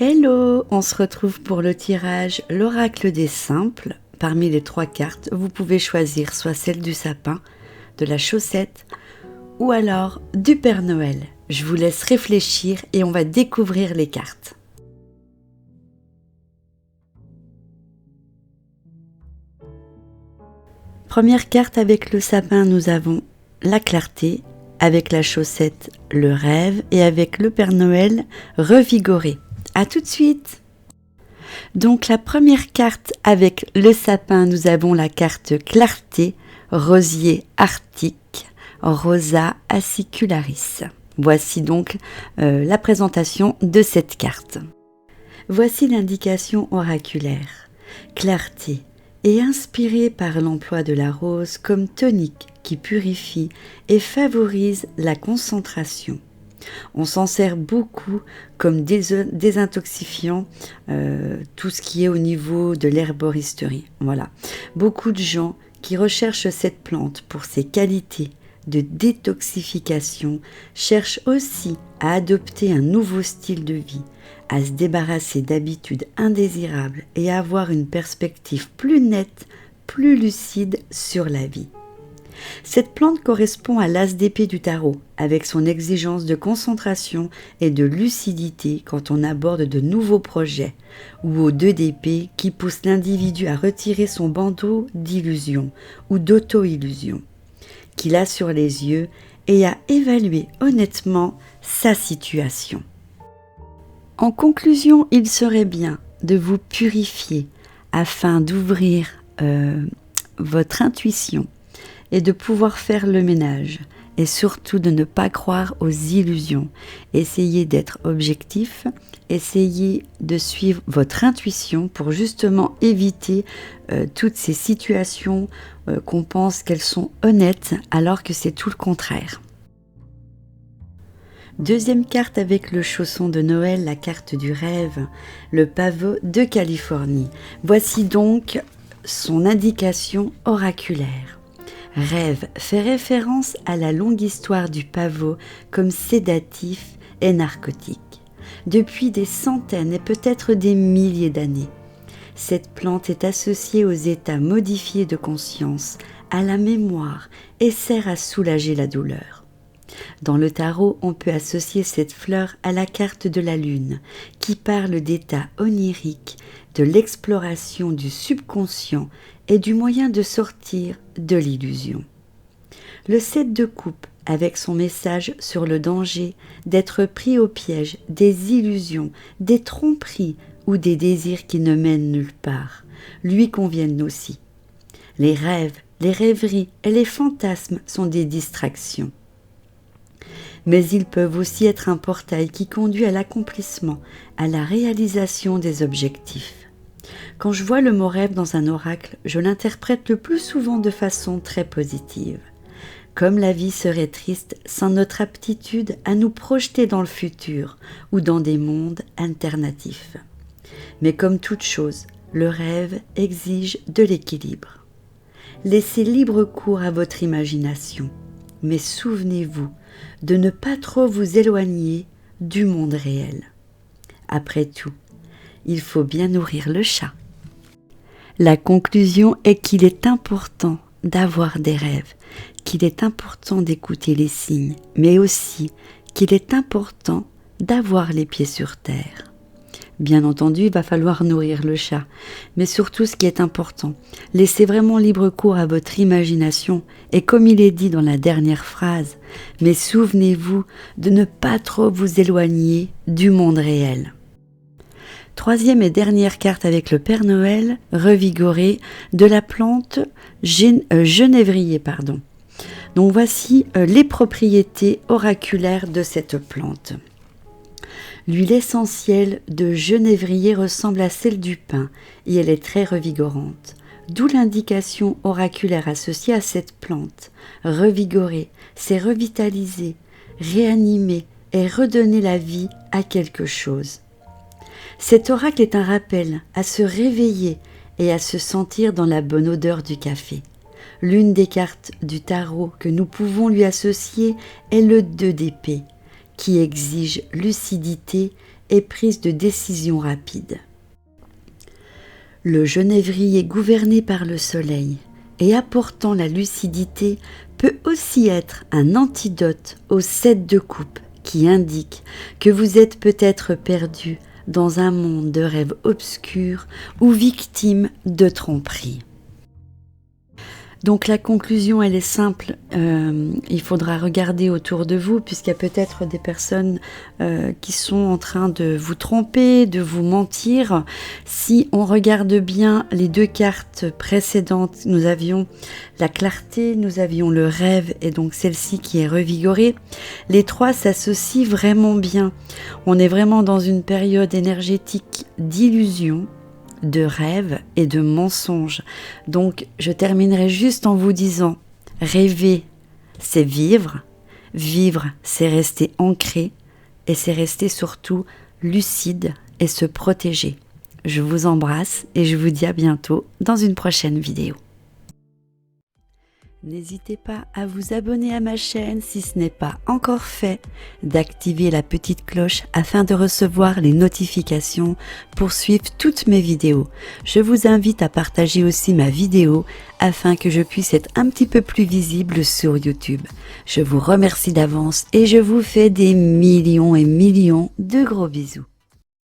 Hello, on se retrouve pour le tirage l'oracle des simples. Parmi les 3 cartes, vous pouvez choisir soit celle du sapin, de la chaussette ou alors du Père Noël. Je vous laisse réfléchir et on va découvrir les cartes. Première carte avec le sapin, nous avons la clarté, avec la chaussette, le rêve et avec le Père Noël, revigoré. À tout de suite! Donc la première carte avec le sapin, nous avons la carte clarté, rosier arctique, rosa acicularis. Voici donc la présentation de cette carte. Voici l'indication oraculaire. Clarté est inspirée par l'emploi de la rose comme tonique qui purifie et favorise la concentration. On s'en sert beaucoup comme désintoxifiant, tout ce qui est au niveau de l'herboristerie. Voilà. Beaucoup de gens qui recherchent cette plante pour ses qualités de détoxification cherchent aussi à adopter un nouveau style de vie, à se débarrasser d'habitudes indésirables et à avoir une perspective plus nette, plus lucide sur la vie. Cette plante correspond à l'as d'épée du tarot, avec son exigence de concentration et de lucidité quand on aborde de nouveaux projets, ou au 2 d'épée qui pousse l'individu à retirer son bandeau d'illusion ou d'auto-illusion, qu'il a sur les yeux et à évaluer honnêtement sa situation. En conclusion, il serait bien de vous purifier afin d'ouvrir votre intuition et de pouvoir faire le ménage et surtout de ne pas croire aux illusions. Essayez d'être objectif, essayez de suivre votre intuition pour justement éviter toutes ces situations qu'on pense qu'elles sont honnêtes alors que c'est tout le contraire. Deuxième carte avec le chausson de Noël, la carte du rêve, le pavot de Californie. Voici donc son indication oraculaire. Rêve fait référence à la longue histoire du pavot comme sédatif et narcotique. Depuis des centaines et peut-être des milliers d'années, cette plante est associée aux états modifiés de conscience, à la mémoire et sert à soulager la douleur. Dans le tarot, on peut associer cette fleur à la carte de la lune, qui parle d'états oniriques, de l'exploration du subconscient et du moyen de sortir de l'illusion. Le 7 de coupe, avec son message sur le danger d'être pris au piège des illusions, des tromperies ou des désirs qui ne mènent nulle part, lui conviennent aussi. Les rêves, les rêveries et les fantasmes sont des distractions. Mais ils peuvent aussi être un portail qui conduit à l'accomplissement, à la réalisation des objectifs. Quand je vois le mot rêve dans un oracle, je l'interprète le plus souvent de façon très positive. Comme la vie serait triste sans notre aptitude à nous projeter dans le futur ou dans des mondes alternatifs. Mais comme toute chose, le rêve exige de l'équilibre. Laissez libre cours à votre imagination, mais souvenez-vous de ne pas trop vous éloigner du monde réel. Après tout, il faut bien nourrir le chat. La conclusion est qu'il est important d'avoir des rêves, qu'il est important d'écouter les signes, mais aussi qu'il est important d'avoir les pieds sur terre. Bien entendu, il va falloir nourrir le chat, mais surtout ce qui est important, laissez vraiment libre cours à votre imagination et comme il est dit dans la dernière phrase, mais souvenez-vous de ne pas trop vous éloigner du monde réel. Troisième et dernière carte avec le Père Noël, revigoré, de la plante genévrier. Donc voici les propriétés oraculaires de cette plante. L'huile essentielle de genévrier ressemble à celle du pin et elle est très revigorante. D'où l'indication oraculaire associée à cette plante. Revigorer, c'est revitaliser, réanimer et redonner la vie à quelque chose. Cet oracle est un rappel à se réveiller et à se sentir dans la bonne odeur du café. L'une des cartes du tarot que nous pouvons lui associer est le 2 d'épée, qui exige lucidité et prise de décision rapide. Le genévrier gouverné par le soleil et apportant la lucidité peut aussi être un antidote au 7 de coupe qui indique que vous êtes peut-être perdu dans un monde de rêves obscurs ou victime de tromperies. Donc la conclusion, elle est simple, il faudra regarder autour de vous puisqu'il y a peut-être des personnes qui sont en train de vous tromper, de vous mentir. Si on regarde bien les deux cartes précédentes, nous avions la clarté, nous avions le rêve et donc celle-ci qui est revigorée. Les trois s'associent vraiment bien. On est vraiment dans une période énergétique d'illusion, de rêve et de mensonge. Donc je terminerai juste en vous disant, rêver c'est vivre, vivre c'est rester ancré et c'est rester surtout lucide et se protéger. Je vous embrasse et je vous dis à bientôt dans une prochaine vidéo. N'hésitez pas à vous abonner à ma chaîne si ce n'est pas encore fait, d'activer la petite cloche afin de recevoir les notifications pour suivre toutes mes vidéos. Je vous invite à partager aussi ma vidéo afin que je puisse être un petit peu plus visible sur YouTube. Je vous remercie d'avance et je vous fais des millions et millions de gros bisous.